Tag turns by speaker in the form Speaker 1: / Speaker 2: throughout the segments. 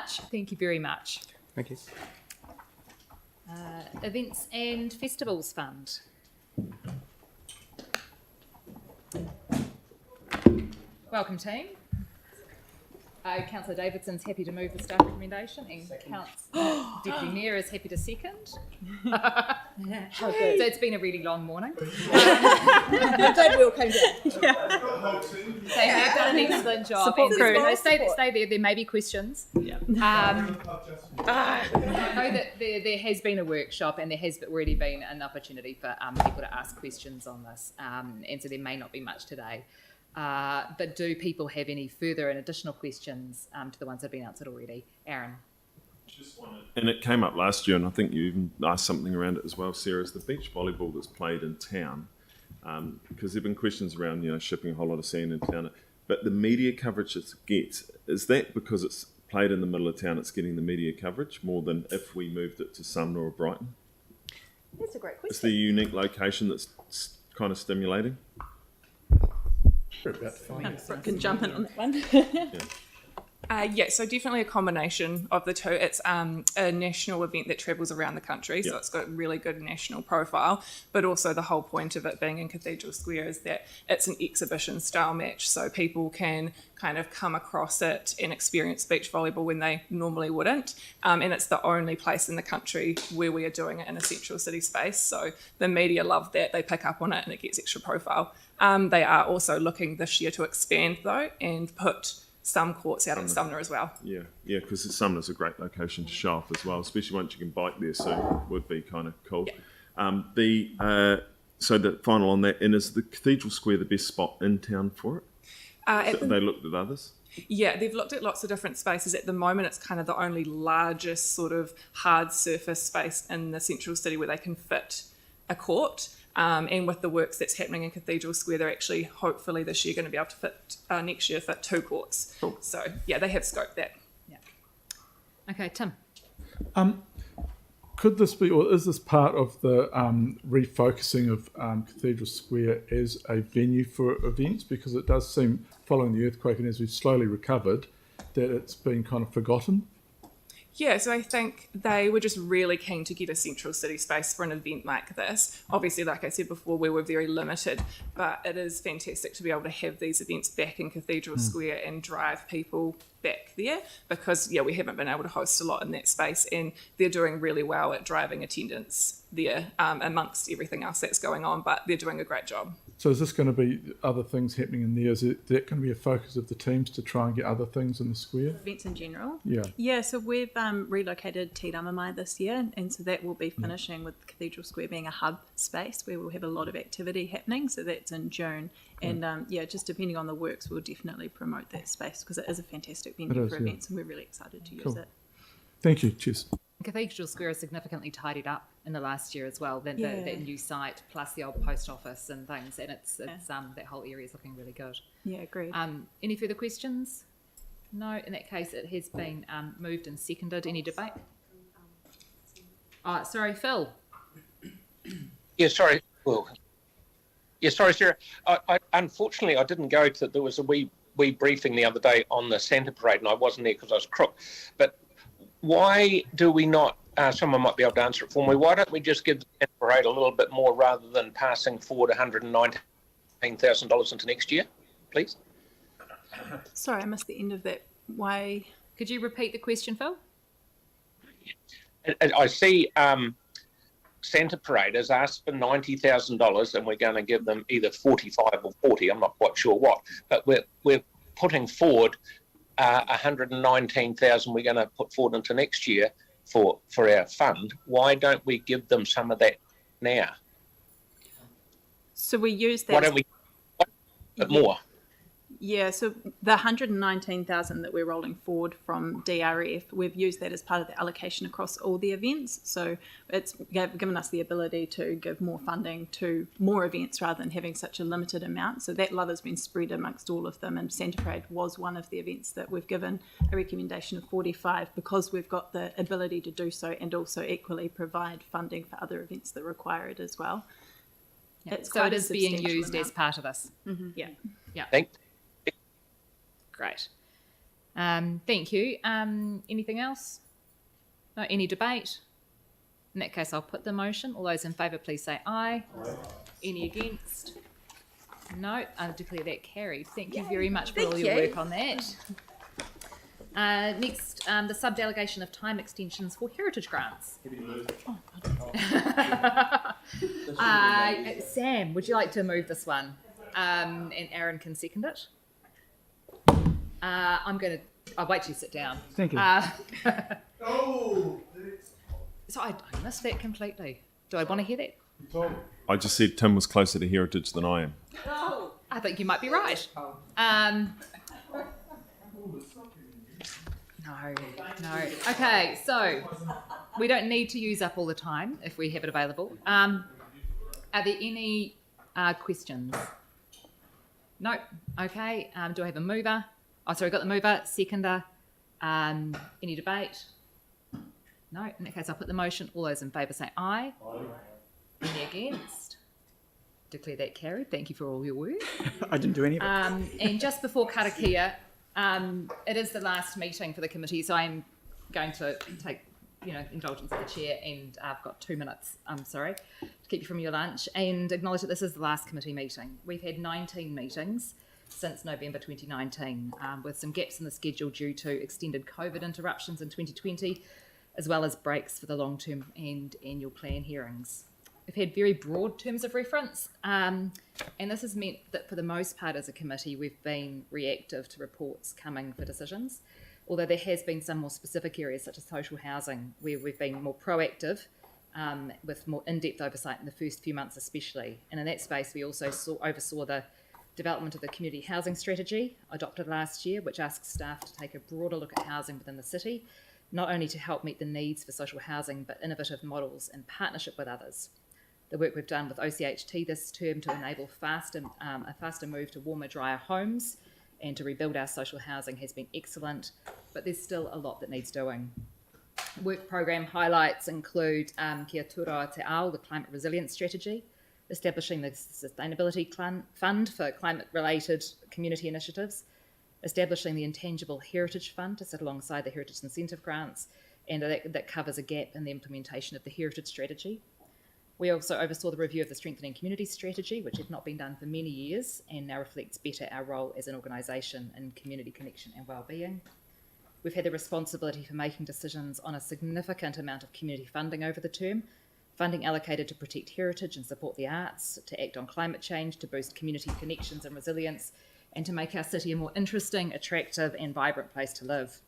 Speaker 1: much. Thank you very much.
Speaker 2: Thank you.
Speaker 1: Events and Festivals Fund. Welcome, team. Councillor Davidson's happy to move the staff recommendation, and Deputy Mayor is happy to second. How good. So it's been a really long morning.
Speaker 3: Don't we all come down?
Speaker 1: They have done an excellent job.
Speaker 3: Support crew.
Speaker 1: Stay there. There may be questions. Yeah. I know that there has been a workshop and there has already been an opportunity for people to ask questions on this, and so there may not be much today. But do people have any further and additional questions to the ones that have been answered already? Aaron?
Speaker 4: And it came up last year, and I think you even asked something around it as well, Sarah, is the beach volleyball that's played in town. Because there have been questions around, shipping a whole lot of sand in town. But the media coverage it gets, is that because it's played in the middle of town, it's getting the media coverage more than if we moved it to Sumner or Brighton?
Speaker 3: That's a great question.
Speaker 4: It's the unique location that's kind of stimulating.
Speaker 5: Brooke can jump in on that one. So definitely a combination of the two. It's a national event that travels around the country, so it's got a really good national profile, but also the whole point of it being in Cathedral Square is that it's an exhibition style match, so people can kind of come across it and experience beach volleyball when they normally wouldn't, and it's the only place in the country where we are doing it in a central city space, so the media love that, they pick up on it and it gets extra profile. They are also looking this year to expand though and put some courts out at Sumner as well. Yeah, because Sumner's a great location to show off as well, especially once you can bike there soon, would be kind of cool. Yeah. So the final on that, and is the Cathedral Square the best spot in town for it? They looked at others? Yeah, they've looked at lots of different spaces. At the moment, it's kind of the only largest sort of hard surface space in the central city where they can fit a court. And with the works that's happening in Cathedral Square, they're actually, hopefully this year, going to be able to fit, next year, fit 2 courts. Cool. So, yeah, they have scoped that.
Speaker 1: Yeah. Okay, Tim.
Speaker 6: Could this be, or is this part of the refocusing of Cathedral Square as a venue for events? Because it does seem, following the earthquake and as we've slowly recovered, that it's been kind of forgotten.
Speaker 5: Yeah, so I think they were just really keen to get a central city space for an event like this. Obviously, like I said before, we were very limited, but it is fantastic to be able to have these events back in Cathedral Square and drive people back there because, we haven't been able to host a lot in that space and they're doing really well at driving attendance there amongst everything else that's going on, but they're doing a great job.
Speaker 6: So is this going to be other things happening in there? Is that going to be a focus of the teams to try and get other things in the square?
Speaker 7: Events in general?
Speaker 6: Yeah.
Speaker 7: Yeah, so we've relocated Te Ramamai this year, and so that will be finishing with Cathedral Square being a hub space where we'll have a lot of activity happening, so that's in June. And just depending on the works, we'll definitely promote that space because it is a fantastic venue for events and we're really excited to use it.
Speaker 6: Thank you. Cheers.
Speaker 1: Cathedral Square is significantly tidied up in the last year as well. That new site plus the old post office and things, and it's that whole area is looking really good.
Speaker 7: Yeah, agreed.
Speaker 1: Any further questions? No. In that case, it has been moved and seconded. Any debate? Sorry, Phil.
Speaker 8: Yeah, sorry. Well, yeah, sorry, Sarah. I unfortunately I didn't go to. There was a wee briefing the other day on the Santa Parade, and I wasn't there because I was crook. But why do we not, someone might be able to answer it for me, why don't we just give the Santa Parade a little bit more rather than passing forward $119,000 into next year, please?
Speaker 7: Sorry, I missed the end of that. Why?
Speaker 1: Could you repeat the question, Phil?
Speaker 8: I see Santa Parade has asked for $90,000 and we're going to give them either 45 or 40, I'm not quite sure what, but we're putting forward 119,000 we're going to put forward into next year for our fund. Why don't we give them some of that now?
Speaker 7: So we use that.
Speaker 8: Why don't we a bit more?
Speaker 7: Yeah, so the 119,000 that we're rolling forward from DRF, we've used that as part of the allocation across all the events. So it's given us the ability to give more funding to more events rather than having such a limited amount. So that love has been spread amongst all of them, and Santa Parade was one of the events that we've given a recommendation of 45 because we've got the ability to do so and also equally provide funding for other events that require it as well.
Speaker 1: Yeah. So it is being used as part of this.
Speaker 7: Mm-hmm.
Speaker 1: Yeah.
Speaker 8: Thanks.
Speaker 1: Great. Thank you. Anything else? No, any debate? In that case, I'll put the motion. All those in favour, please say aye. Any against? No, I declare that carried. Thank you very much for all your work on that. Next, the sub-delegation of time extensions for heritage grants. Sam, would you like to move this one? And Aaron can second it. I'll wait till you sit down.
Speaker 6: Thank you.
Speaker 1: So I missed that completely. Do I want to hear that?
Speaker 4: I just said Tim was closer to heritage than I am.
Speaker 1: I think you might be right. No. Okay, so we don't need to use up all the time if we have it available. Are there any questions? No. Okay. Do I have a mover? Oh, sorry, got the mover. Seconder. Any debate? No. In that case, I'll put the motion. All those in favour say aye. Any against? Declare that carried. Thank you for all your work.
Speaker 2: I didn't do any of it.
Speaker 1: And just before karakia, it is the last meeting for the committee, so I'm going to take, indulgence of the chair, and I've got 2 minutes, to keep you from your lunch, and acknowledge that this is the last committee meeting. We've had 19 meetings since November 2019, with some gaps in the schedule due to extended COVID interruptions in 2020, as well as breaks for the long-term and annual plan hearings. We've had very broad terms of reference, and this has meant that for the most part as a committee we've been reactive to reports coming for decisions, although there has been some more specific areas such as social housing where we've been more proactive with more in-depth oversight in the first few months especially. And in that space we also oversaw the development of the community housing strategy adopted last year, which asks staff to take a broader look at housing within the city, not only to help meet the needs for social housing but innovative models in partnership with others. The work we've done with OCHT this term to enable a faster move to warmer, drier homes and to rebuild our social housing has been excellent, but there's still a lot that needs doing. Work programme highlights include Kia Tura Te Ao, the climate resilience strategy, establishing the sustainability fund for climate-related community initiatives, establishing the intangible heritage fund to sit alongside the heritage incentive grants, and that covers a gap in the implementation of the heritage strategy. We also oversaw the review of the Strengthening Community Strategy, which had not been done for many years and now reflects better our role as an organisation in community connection and wellbeing. We've had the responsibility for making decisions on a significant amount of community funding over the term, funding allocated to protect heritage and support the arts, to act on climate change, to boost community connections and resilience, and to make our city a more interesting, attractive and vibrant place to live.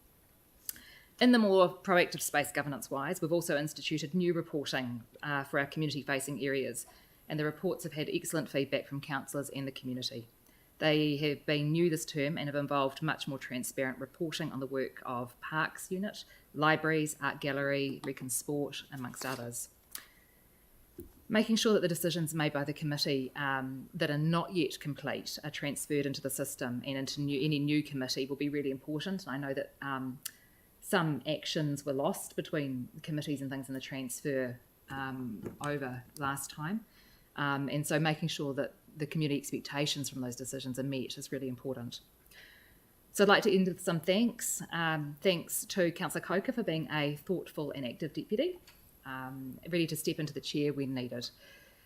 Speaker 1: In the more proactive space governance-wise, we've also instituted new reporting for our community-facing areas, and the reports have had excellent feedback from councillors and the community. They have been new this term and have involved much more transparent reporting on the work of Parks Unit, libraries, art gallery, rec and sport, amongst others. Making sure that the decisions made by the committee that are not yet complete are transferred into the system and into any new committee will be really important. And I know that some actions were lost between committees and things in the transfer over last time. And so making sure that the community expectations from those decisions are met is really important. So I'd like to end with some thanks. Thanks to Councillor Coker for being a thoughtful and active deputy, ready to step into the chair when needed.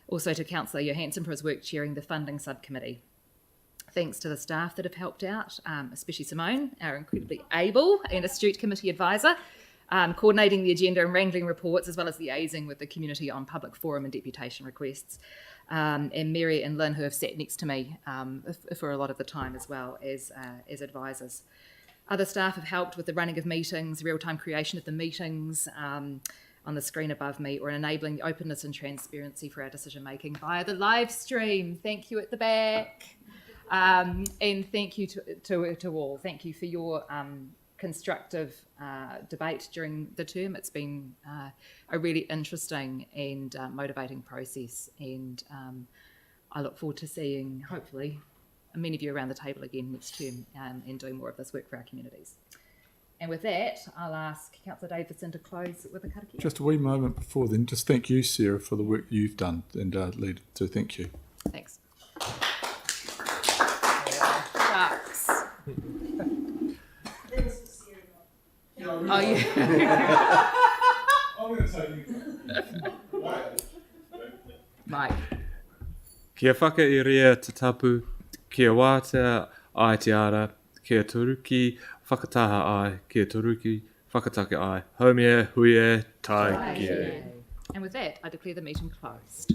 Speaker 1: Also to Councillor Johansson for his work chairing the funding subcommittee. Thanks to the staff that have helped out, especially Simone, our incredibly able and astute committee advisor, coordinating the agenda and wrangling reports, as well as liaising with the community on public forum and deputation requests. And Mary and Lynn, who have sat next to me for a lot of the time as well as advisors. Other staff have helped with the running of meetings, real-time creation of the meetings on the screen above me, or enabling the openness and transparency for our decision-making via the live stream. Thank you at the back. And thank you to all. Thank you for your constructive debate during the term. It's been a really interesting and motivating process, and I look forward to seeing, hopefully, many of you around the table again next term and doing more of this work for our communities. And with that, I'll ask Councillor Davidson to close with a karakia.
Speaker 6: Just a wee moment before then, just thank you, Sarah, for the work you've done and led. So thank you.
Speaker 1: Thanks. Shucks. Oh, yeah.
Speaker 6: I'm going to take you.
Speaker 1: Mike.
Speaker 9: Kia whakairea te tapu, kia wātea ai te ara, kia toruki, whakataha ai, kia toruki, whakatake ai. Haumea, huie, tai, kia.
Speaker 1: And with that, I declare the meeting closed.